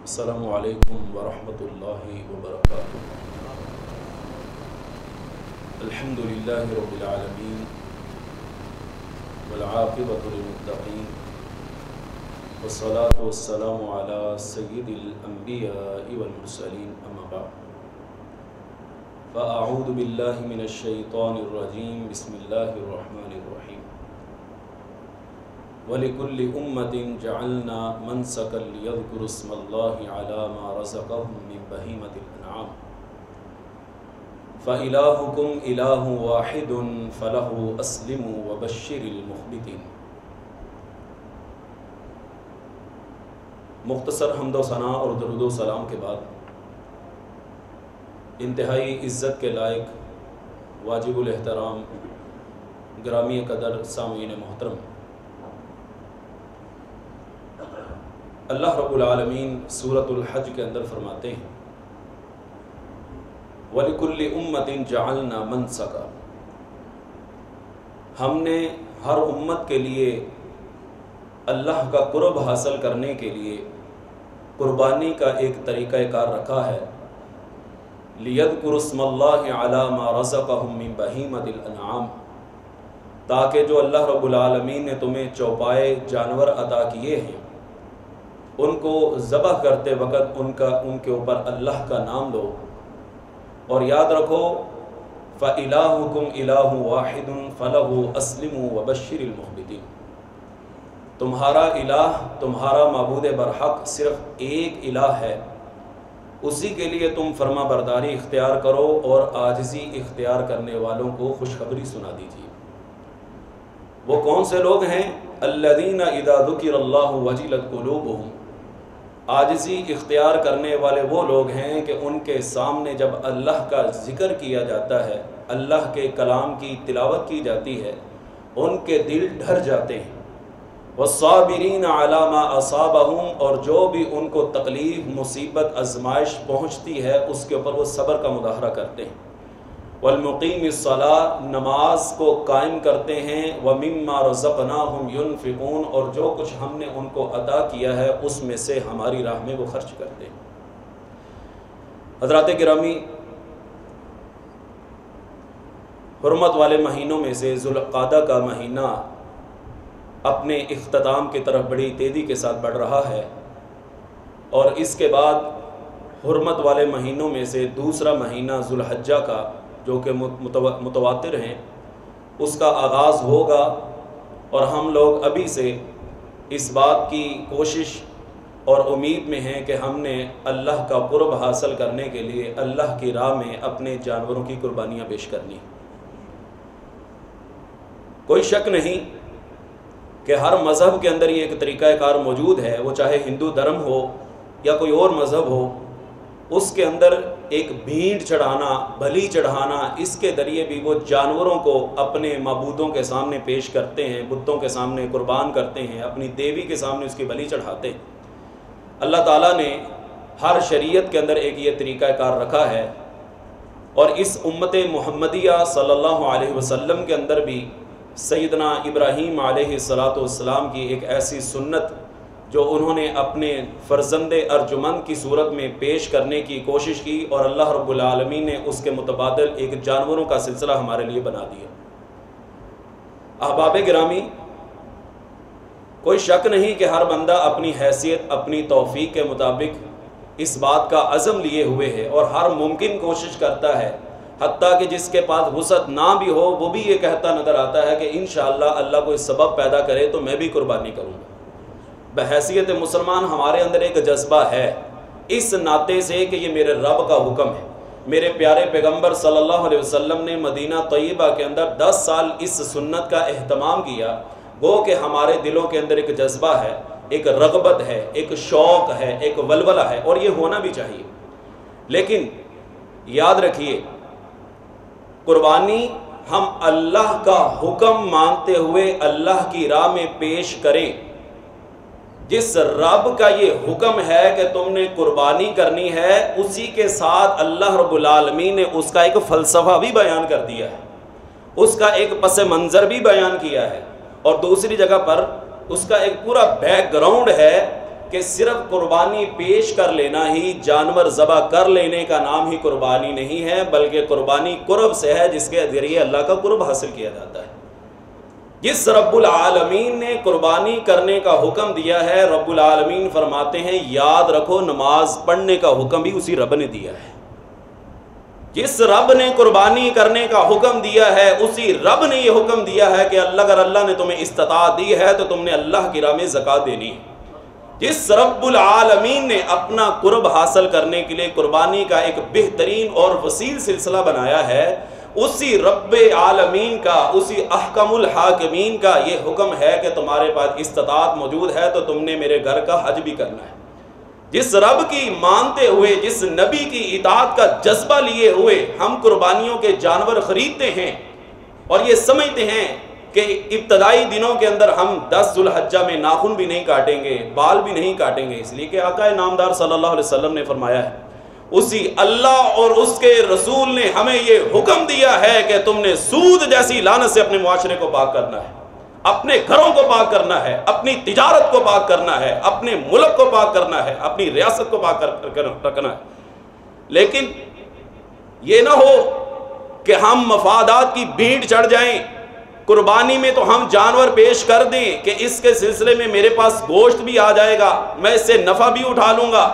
السلام علیکم ورحمۃ اللہ وبرکاتہ۔ الحمد للہ رب العالمین والعاقبۃ للمتقین والصلاة والسلام علی سید الانبیاء والمرسلین، اما بعد فاعوذ باللہ من الشیطان الرجیم، بسم اللہ الرحمن الرحیم۔ وَلِكُلِّ أُمَّةٍ جَعَلْنَا مَنْسَكًا لِيَذْكُرُوا اسْمَ اللَّهِ عَلَى مَا رَزَقَهُم مِّن بَهِيمَةِ الْأَنْعَامِ فَإِلَٰهُكُمْ إِلَٰهٌ وَاحِدٌ فَلَهُ أَسْلِمُوا وَبَشِّرِ الْمُخْبِتِينَ۔ مختصر حمد و ثنا اور درود و سلام کے بعد انتہائی عزت کے لائق، واجب الاحترام، گرامی قدر سامعین محترم، اللہ رب العالمین سورۃ الحج کے اندر فرماتے ہیں وَلِكُلِّ أُمَّةٍ جَعَلْنَا مَنْسَكًا، ہم نے ہر امت کے لیے اللہ کا قرب حاصل کرنے کے لیے قربانی کا ایک طریقہ کار رکھا ہے۔ لِيَذْكُرُوا اسْمَ اللَّهِ عَلَى مَا رَزَقَهُم مِّن بَهِيمَةِ الْأَنْعَامِ، تاکہ جو اللہ رب العالمین نے تمہیں چوپائے جانور عطا کیے ہیں ان کو ذبح کرتے وقت ان کے اوپر اللہ کا نام لو، اور یاد رکھو فَإِلَٰهُكُمْ إِلَٰهٌ وَاحِدٌ فَلَهُ أَسْلِمُوا وَبَشِّرِ الْمُخْبِتِينَ، تمہارا الہ، تمہارا معبود برحق صرف ایک الہ ہے، اسی کے لیے تم فرما برداری اختیار کرو اور عاجزی اختیار کرنے والوں کو خوشخبری سنا دیجیے۔ وہ کون سے لوگ ہیں؟ الذین اذا ذکر اللہ وجلت قلوبہم، عاجزی اختیار کرنے والے وہ لوگ ہیں کہ ان کے سامنے جب اللہ کا ذکر کیا جاتا ہے، اللہ کے کلام کی تلاوت کی جاتی ہے، ان کے دل ڈر جاتے ہیں۔ والصابرین علی ما اصابہم، اور جو بھی ان کو تکلیف، مصیبت، آزمائش پہنچتی ہے اس کے اوپر وہ صبر کا مظاہرہ کرتے ہیں۔ والمقیم الصلاۃ، نماز کو قائم کرتے ہیں۔ ومما رزقناہم ينفقون، اور جو کچھ ہم نے ان کو عطا کیا ہے اس میں سے ہماری راہ میں وہ خرچ کرتے ہیں۔ حضرات گرامی، حرمت والے مہینوں میں سے ذوالقعدہ کا مہینہ اپنے اختتام کی طرف بڑی تیزی کے ساتھ بڑھ رہا ہے، اور اس کے بعد حرمت والے مہینوں میں سے دوسرا مہینہ ذوالحجہ کا، جو کہ متواتر ہیں، اس کا آغاز ہوگا، اور ہم لوگ ابھی سے اس بات کی کوشش اور امید میں ہیں کہ ہم نے اللہ کا قرب حاصل کرنے کے لیے اللہ کی راہ میں اپنے جانوروں کی قربانیاں پیش کرنی۔ کوئی شک نہیں کہ ہر مذہب کے اندر یہ ایک طریقہ کار موجود ہے، وہ چاہے ہندو دھرم ہو یا کوئی اور مذہب ہو، اس کے اندر ایک بھینٹ چڑھانا، بلی چڑھانا، اس کے ذریعے بھی وہ جانوروں کو اپنے معبودوں کے سامنے پیش کرتے ہیں، بتوں کے سامنے قربان کرتے ہیں، اپنی دیوی کے سامنے اس کی بلی چڑھاتے ہیں۔ اللہ تعالیٰ نے ہر شریعت کے اندر ایک یہ طریقہ کار رکھا ہے، اور اس امت محمدیہ صلی اللہ علیہ وسلم کے اندر بھی سیدنا ابراہیم علیہ السلام کی ایک ایسی سنت جو انہوں نے اپنے فرزند ارجمند کی صورت میں پیش کرنے کی کوشش کی، اور اللہ رب العالمین نے اس کے متبادل ایک جانوروں کا سلسلہ ہمارے لیے بنا دیا۔ احباب گرامی، کوئی شک نہیں کہ ہر بندہ اپنی حیثیت، اپنی توفیق کے مطابق اس بات کا عزم لیے ہوئے ہے، اور ہر ممکن کوشش کرتا ہے، حتیٰ کہ جس کے پاس وسعت نہ بھی ہو وہ بھی یہ کہتا نظر آتا ہے کہ انشاءاللہ اللہ کوئی سبب پیدا کرے تو میں بھی قربانی کروں گا۔ بحیثیت مسلمان ہمارے اندر ایک جذبہ ہے، اس ناطے سے کہ یہ میرے رب کا حکم ہے۔ میرے پیارے پیغمبر صلی اللہ علیہ وسلم نے مدینہ طیبہ کے اندر 10 سال اس سنت کا اہتمام کیا، گو کہ ہمارے دلوں کے اندر ایک جذبہ ہے، ایک رغبت ہے، ایک شوق ہے، ایک ولولہ ہے، اور یہ ہونا بھی چاہیے۔ لیکن یاد رکھیے، قربانی ہم اللہ کا حکم مانتے ہوئے اللہ کی راہ میں پیش کریں۔ جس رب کا یہ حکم ہے کہ تم نے قربانی کرنی ہے، اسی کے ساتھ اللہ رب العالمین نے اس کا ایک فلسفہ بھی بیان کر دیا ہے، اس کا ایک پس منظر بھی بیان کیا ہے، اور دوسری جگہ پر اس کا ایک پورا بیک گراؤنڈ ہے کہ صرف قربانی پیش کر لینا ہی، جانور ذبح کر لینے کا نام ہی قربانی نہیں ہے، بلکہ قربانی قرب سے ہے جس کے ذریعے اللہ کا قرب حاصل کیا جاتا ہے۔ جس رب العالمین نے قربانی کرنے کا حکم دیا ہے، رب العالمین فرماتے ہیں یاد رکھو نماز پڑھنے کا حکم بھی اسی رب نے دیا ہے۔ جس رب نے قربانی کرنے کا حکم دیا ہے اسی رب نے یہ حکم دیا ہے کہ اگر اللہ نے تمہیں استطاعت دی ہے تو تم نے اللہ کی راہ میں زکوٰۃ دینی ہے۔ جس رب العالمین نے اپنا قرب حاصل کرنے کے لیے قربانی کا ایک بہترین اور وسیع سلسلہ بنایا ہے، اسی رب عالمین کا، اسی احکم الحاکمین کا یہ حکم ہے کہ تمہارے پاس استطاعت موجود ہے تو تم نے میرے گھر کا حج بھی کرنا ہے۔ جس رب کی مانتے ہوئے، جس نبی کی اطاعت کا جذبہ لیے ہوئے ہم قربانیوں کے جانور خریدتے ہیں اور یہ سمجھتے ہیں کہ ابتدائی دنوں کے اندر ہم 10 ذو الحجہ میں ناخن بھی نہیں کاٹیں گے، بال بھی نہیں کاٹیں گے، اس لیے کہ آقا نامدار صلی اللہ علیہ وسلم نے فرمایا ہے، اسی اللہ اور اس کے رسول نے ہمیں یہ حکم دیا ہے کہ تم نے سود جیسی لعنت سے اپنے معاشرے کو پاک کرنا ہے، اپنے گھروں کو پاک کرنا ہے، اپنی تجارت کو پاک کرنا ہے، اپنے ملک کو پاک کرنا ہے، اپنی ریاست کو پاک رکھنا ہے۔ لیکن یہ نہ ہو کہ ہم مفادات کی بھیڑ چڑھ جائیں، قربانی میں تو ہم جانور پیش کر دیں کہ اس کے سلسلے میں میرے پاس گوشت بھی آ جائے گا، میں اس سے نفع بھی اٹھا لوں گا،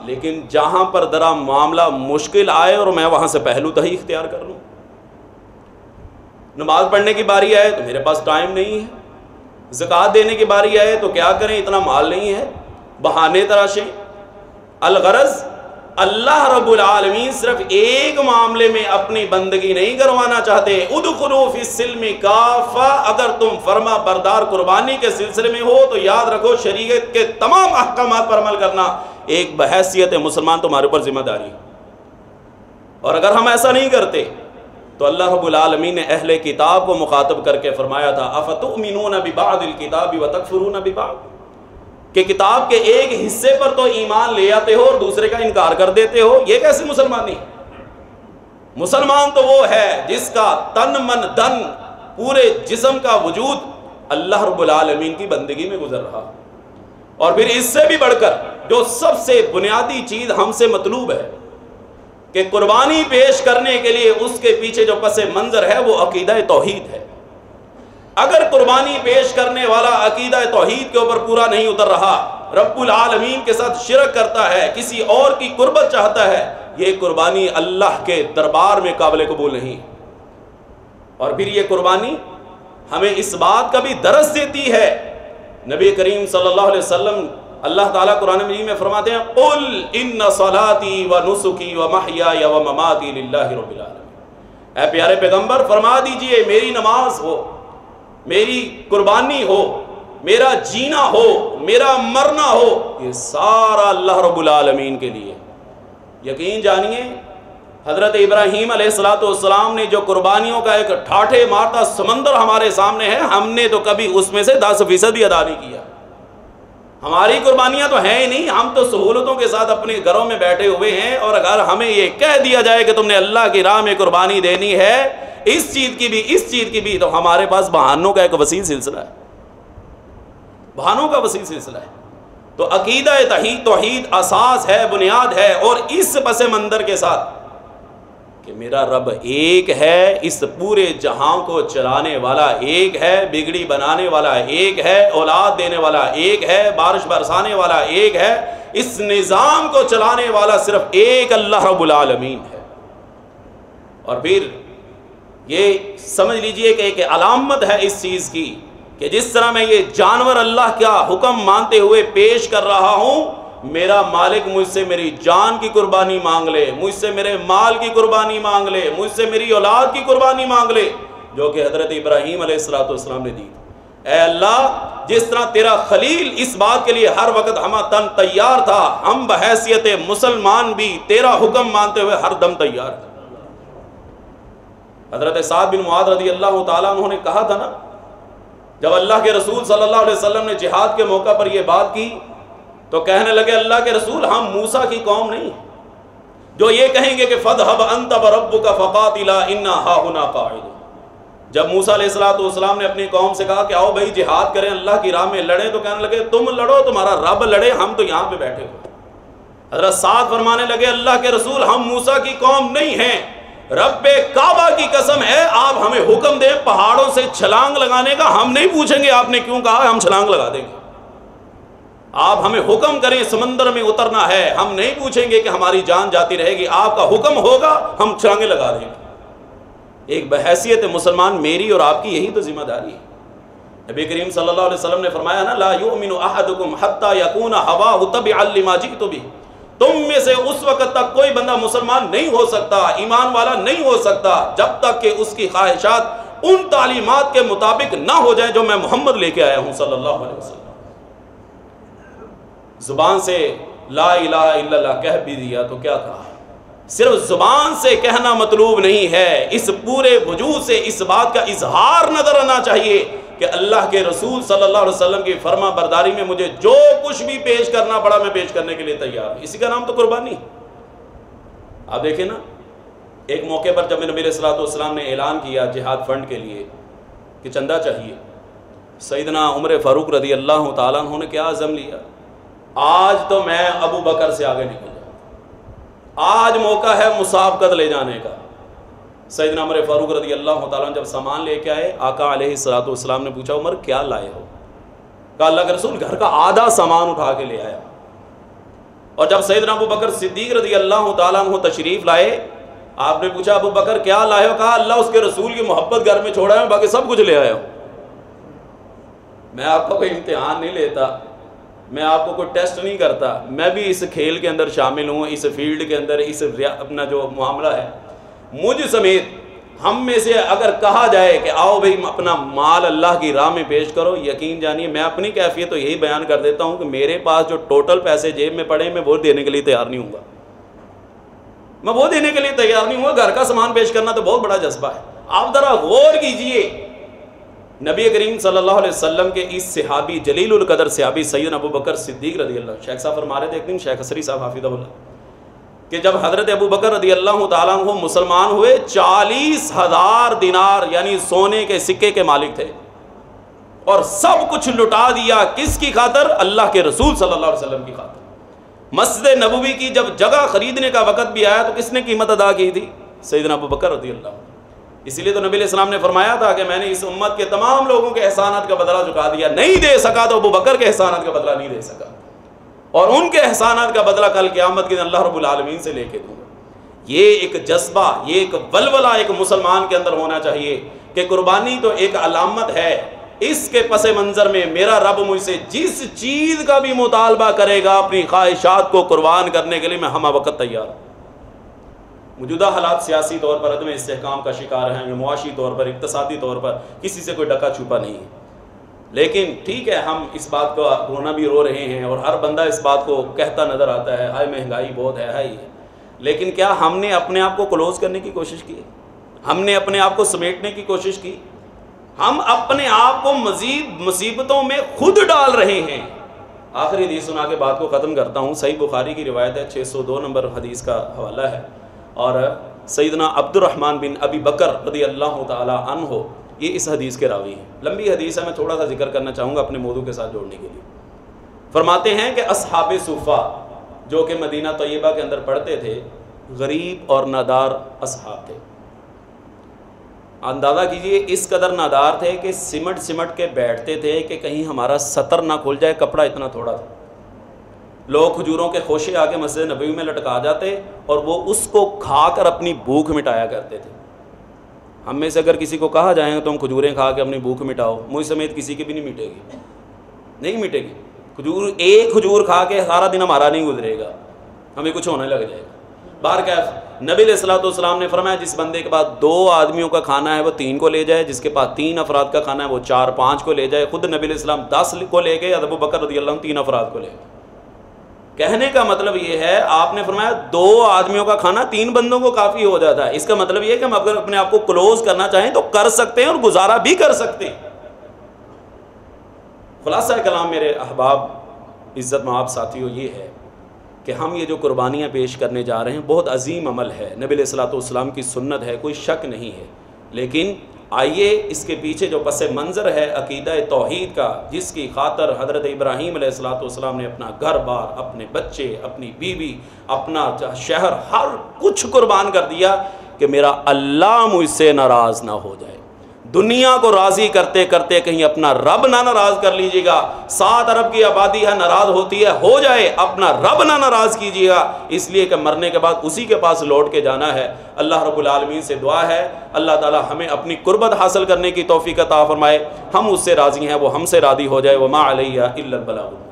لیکن جہاں پر ذرا معاملہ مشکل آئے اور میں وہاں سے پہلو تہی اختیار کر لوں۔ نماز پڑھنے کی باری آئے تو میرے پاس ٹائم نہیں ہے، زکوٰۃ دینے کی باری آئے تو کیا کریں، اتنا مال نہیں ہے، بہانے تراشیں۔ الغرض اللہ رب العالمین صرف ایک معاملے میں اپنی بندگی نہیں کروانا چاہتے، ادخلوا فی السلم کافہ، اگر تم فرما بردار قربانی کے سلسلے میں ہو تو یاد رکھو شریعت کے تمام احکامات پر عمل کرنا ایک بحیثیت مسلمان تمہارے اوپر ذمہ داری ہے۔ اور اگر ہم ایسا نہیں کرتے تو اللہ رب العالمین نے اہل کتاب کو مخاطب کر کے فرمایا تھا افتؤمنون ببعض الکتاب وتکفرون ببعض، کہ کتاب کے ایک حصے پر تو ایمان لے آتے ہو اور دوسرے کا انکار کر دیتے ہو، یہ کیسے مسلمانی؟ مسلمان تو وہ ہے جس کا تن من دن پورے جسم کا وجود اللہ رب العالمین کی بندگی میں گزر رہا، اور پھر اس سے بھی بڑھ کر جو سب سے بنیادی چیز ہم سے مطلوب ہے کہ قربانی پیش کرنے کے لیے اس کے پیچھے جو پس منظر ہے وہ عقیدہ توحید ہے۔ اگر قربانی پیش کرنے والا عقیدہ توحید کے اوپر پورا نہیں اتر رہا، رب العالمین کے ساتھ شرک کرتا ہے، کسی اور کی قربت چاہتا ہے، یہ قربانی اللہ کے دربار میں قابل قبول نہیں۔ اور پھر یہ قربانی ہمیں اس بات کا بھی درس دیتی ہے، نبی کریم صلی اللہ علیہ وسلم اللہ تعالیٰ قرآن مجید میں فرماتے ہیں قُلْ إِنَّ صَلَاتِي وَنُسُكِي وَمَحْيَايَ وَمَمَاتِي لِلَّهِ رَبِّ الْعَالَمِينَ، اے پیارے پیغمبر فرما دیجئے میری نماز ہو، میری قربانی ہو، میرا جینا ہو، میرا مرنا ہو، یہ سارا اللہ رب العالمین کے لیے۔ یقین جانیے حضرت ابراہیم علیہ السلام نے جو قربانیوں کا ایک ٹھاٹھے مارتا سمندر ہمارے سامنے ہے، ہم نے تو کبھی اس میں سے 10% بھی ادا نہیں کیا۔ ہماری قربانیاں تو ہیں ہی نہیں، ہم تو سہولتوں کے ساتھ اپنے گھروں میں بیٹھے ہوئے ہیں، اور اگر ہمیں یہ کہہ دیا جائے کہ تم نے اللہ کی راہ میں قربانی دینی ہے، اس چیز کی بھی اس چیز کی بھی، تو ہمارے پاس بہانوں کا ایک وسیع سلسلہ ہے، بہانوں کا وسیع سلسلہ ہے۔ تو عقیدہ توحید اساس ہے، بنیاد ہے، اور اس پس منظر کے ساتھ کہ میرا رب ایک ہے، اس پورے جہاں کو چلانے والا ایک ہے، بگڑی بنانے والا ایک ہے، اولاد دینے والا ایک ہے، بارش برسانے والا ایک ہے، اس نظام کو چلانے والا صرف ایک اللہ رب العالمین ہے۔ اور پھر یہ سمجھ لیجئے کہ ایک علامت ہے اس چیز کی کہ جس طرح میں یہ جانور اللہ کا حکم مانتے ہوئے پیش کر رہا ہوں، میرا مالک مجھ سے میری جان کی قربانی مانگ لے، مجھ سے میرے مال کی قربانی مانگ لے، مجھ سے میری اولاد کی قربانی مانگ لے، جو کہ حضرت ابراہیم علیہ السلام نے دی۔ اے اللہ، جس طرح تیرا خلیل اس بات کے لیے ہر وقت ہمہ تیار تھا، ہم بحیثیت مسلمان بھی تیرا حکم مانتے ہوئے ہر دم تیار تھے۔ حضرت سعد بن معاذ رضی اللہ تعالیٰ عنہ نے کہا تھا نا، جب اللہ کے رسول صلی اللہ علیہ وسلم نے جہاد کے موقع پر یہ بات کی تو کہنے لگے اللہ کے رسول ہم موسیٰ کی قوم نہیں جو یہ کہیں گے کہ فَاذْهَبْ أَنْتَ وَرَبُّكَ فَقَاتِلَا إِنَّا هَاهُنَا قَاعِدُونَ، جب موسیٰ علیہ السلام نے اپنی قوم سے کہا کہ آؤ بھائی جہاد کریں، اللہ کی راہ میں لڑیں، تو کہنے لگے تم لڑو، تمہارا رب لڑے، ہم تو یہاں پہ بیٹھے ہوئے۔ حضرت سعد فرمانے لگے اللہ کے رسول ہم موسیٰ کی قوم نہیں ہیں، رب کعبہ کی قسم ہے آپ ہمیں حکم دیں پہاڑوں سے چھلانگ لگانے کا، ہم نہیں پوچھیں گے آپ نے کیوں کہا، ہم چھلانگ لگا دیں گے۔ آپ ہمیں حکم کریں سمندر میں اترنا ہے، ہم نہیں پوچھیں گے کہ ہماری جان جاتی رہے گی، آپ کا حکم ہوگا ہم چھلانگیں لگا دیں گے۔ ایک بحیثیت مسلمان میری اور آپ کی یہی تو ذمہ داری ہے۔ نبی کریم صلی اللہ علیہ وسلم نے فرمایا نا لا یؤمن احدکم حتی یکون ہواہ تبعا لما جئت بہ، تم میں سے اس وقت تک کوئی بندہ مسلمان نہیں ہو سکتا، ایمان والا نہیں ہو سکتا جب تک کہ اس کی خواہشات ان تعلیمات کے مطابق نہ ہو جائیں جو میں محمد لے کے آیا ہوں صلی اللہ علیہ وسلم۔ زبان سے لا الہ الا اللہ کہہ بھی دیا تو کیا کہا، صرف زبان سے کہنا مطلوب نہیں ہے، اس پورے وجود سے اس بات کا اظہار نظر آنا چاہیے کہ اللہ کے رسول صلی اللہ علیہ وسلم کی فرما برداری میں مجھے جو کچھ بھی پیش کرنا پڑا میں پیش کرنے کے لیے تیار ہوں، اسی کا نام تو قربانی۔ آپ دیکھیں نا ایک موقع پر جب نبی علیہ السلام نے اعلان کیا جہاد فنڈ کے لیے کہ چندہ چاہیے، سیدنا عمر فاروق رضی اللہ تعالیٰ عنہ نے کیا عزم لیا، آج تو میں ابو بکر سے آگے نکل جاؤں، آج موقع ہے مسابقت لے جانے کا۔ سیدنا عمر فاروق رضی اللہ تعالیٰ عنہ جب سامان لے کے آئے، آقا علیہ السلام نے پوچھا عمر کیا لائے ہو؟ کہا اللہ کے رسول گھر کا آدھا سامان اٹھا کے لے آیا۔ اور جب سیدنا ابو بکر صدیق رضی اللہ تعالیٰ عنہ تشریف لائے، آپ نے پوچھا ابو بکر کیا لائے ہو؟ کہا اللہ اس کے رسول کی محبت گھر میں چھوڑا ہے، باقی سب کچھ لے آیا ہوں۔ میں آپ کا کوئی امتحان نہیں لیتا، میں آپ کو کوئی ٹیسٹ نہیں کرتا، میں بھی اس کھیل کے اندر شامل ہوں، اس فیلڈ کے اندر، اس اپنا جو معاملہ ہے، مجھ سمیت ہم میں سے اگر کہا جائے کہ آؤ بھئی اپنا مال اللہ کی راہ میں پیش کرو، یقین جانیے میں اپنی کیفیت تو یہی بیان کر دیتا ہوں کہ میرے پاس جو ٹوٹل پیسے جیب میں پڑے میں وہ دینے کے لیے تیار نہیں ہوں گا، میں وہ دینے کے لیے تیار نہیں ہوں گا۔ گھر کا سامان پیش کرنا تو بہت بڑا جذبہ ہے۔ آپ ذرا غور کیجئے، نبی کریم صلی اللہ علیہ وسلم کے اس صحابی جلیل القدر صحابی سیدنا ابو بکر صدیق رضی اللہ، شیخ صاحب فرما رہے تھے ایک دن، شیخ اسری صاحب حافظہ اللہ، کہ جب حضرت ابو بکر رضی اللہ تعالیٰ عنہ مسلمان ہوئے 40,000 دینار یعنی سونے کے سکے کے مالک تھے، اور سب کچھ لٹا دیا کس کی خاطر؟ اللہ کے رسول صلی اللہ علیہ وسلم کی خاطر۔ مسجد نبوی کی جب جگہ خریدنے کا وقت بھی آیا تو کس نے قیمت ادا کی تھی؟ سیدنا ابو بکر رضی اللہ عنہ۔ اسی لیے تو نبی علیہ السلام نے فرمایا تھا کہ میں نے اس امت کے تمام لوگوں کے احسانات کا بدلہ چکا دیا، نہیں دے سکا تو ابو بکر کے احسانات کا بدلہ نہیں دے سکا، اور ان کے احسانات کا بدلہ کل قیامت کے دن اللہ رب العالمین سے لے کے دوں گا۔ یہ ایک جذبہ، یہ ایک ولولہ ایک مسلمان کے اندر ہونا چاہیے کہ قربانی تو ایک علامت ہے، اس کے پس منظر میں میرا رب مجھ سے جس چیز کا بھی مطالبہ کرے گا اپنی خواہشات کو قربان کرنے کے لیے میں ہمہ وقت تیار ہوں۔ موجودہ حالات سیاسی طور پر عدم استحکام کا شکار ہیں، معاشی طور پر، اقتصادی طور پر کسی سے کوئی ڈکا چھپا نہیں ہے، لیکن ٹھیک ہے ہم اس بات کو رونا بھی رو رہے ہیں اور ہر بندہ اس بات کو کہتا نظر آتا ہے ہائے مہنگائی بہت ہے، لیکن کیا ہم نے اپنے آپ کو کلوز کرنے کی کوشش کی؟ ہم نے اپنے آپ کو سمیٹنے کی کوشش کی؟ ہم اپنے آپ کو مزید مصیبتوں میں خود ڈال رہے ہیں۔ آخری حدیث سنا کے بات کو ختم کرتا ہوں، صحیح بخاری کی روایت ہے، 602 نمبر حدیث کا حوالہ ہے، اور سیدنا عبد الرحمن بن ابی بکر رضی اللہ تعالی عنہ یہ اس حدیث کے راوی ہیں۔ لمبی حدیث ہے، میں تھوڑا سا ذکر کرنا چاہوں گا اپنے موضوع کے ساتھ جوڑنے کے لیے۔ فرماتے ہیں کہ اصحاب صفہ جو کہ مدینہ طیبہ کے اندر پڑھتے تھے، غریب اور نادار اصحاب تھے۔ اندازہ کیجئے اس قدر نادار تھے کہ سمٹ کے بیٹھتے تھے کہ کہیں ہمارا سطر نہ کھل جائے، کپڑا اتنا تھوڑا تھا۔ لوگ کھجوروں کے خوشے آگے مسجد نبوی میں لٹکا جاتے اور وہ اس کو کھا کر اپنی بھوک مٹایا کرتے تھے۔ ہم میں سے اگر کسی کو کہا جائیں گے تم کھجوریں کھا کے اپنی بھوک مٹاؤ، مجھ سمیت کسی کی بھی نہیں مٹے گی، نہیں مٹے گی۔ کھجور ایک کھجور کھا کے سارا دن ہمارا نہیں گزرے گا، ہمیں کچھ ہونے لگ جائے گا۔ بہرکیف نبی علیہ السلام نے فرمایا جس بندے کے پاس 2 آدمیوں کا کھانا ہے وہ 3 کو لے جائے، جس کے پاس 3 افراد کا کھانا ہے وہ 4-5 کو لے جائے۔ خود نبی علیہ السلام 10 کو لے گئے، ابو بکر رضی اللہ عنہ 3 افراد کو لے گئے۔ کہنے کا مطلب یہ ہے، آپ نے فرمایا 2 آدمیوں کا کھانا 3 بندوں کو کافی ہو جاتا ہے۔ اس کا مطلب یہ ہے کہ ہم اگر اپنے آپ کو کلوز کرنا چاہیں تو کر سکتے ہیں اور گزارا بھی کر سکتے ہیں۔ خلاصہ کلام میرے احباب عزت مآب ساتھیوں یہ ہے کہ ہم یہ جو قربانیاں پیش کرنے جا رہے ہیں بہت عظیم عمل ہے، نبی علیہ الصلوۃ والسلام کی سنت ہے، کوئی شک نہیں ہے، لیکن آئیے اس کے پیچھے جو پس منظر ہے عقیدہ توحید کا، جس کی خاطر حضرت ابراہیم علیہ السلام نے اپنا گھر بار، اپنے بچے، اپنی بیوی، اپنا شہر، ہر کچھ قربان کر دیا کہ میرا اللہ مجھ سے ناراض نہ ہو جائے۔ دنیا کو راضی کرتے کرتے کہیں اپنا رب نہ ناراض کر لیجیے گا۔ 7 ارب کی آبادی ہے، ناراض ہوتی ہے، ہو جائے، اپنا رب نہ ناراض کیجیے گا، اس لیے کہ مرنے کے بعد اسی کے پاس لوٹ کے جانا ہے۔ اللہ رب العالمین سے دعا ہے اللہ تعالی ہمیں اپنی قربت حاصل کرنے کی توفیق عطا فرمائے، ہم اس سے راضی ہیں، وہ ہم سے راضی ہو جائے۔ وما علیہ الا البلاغ۔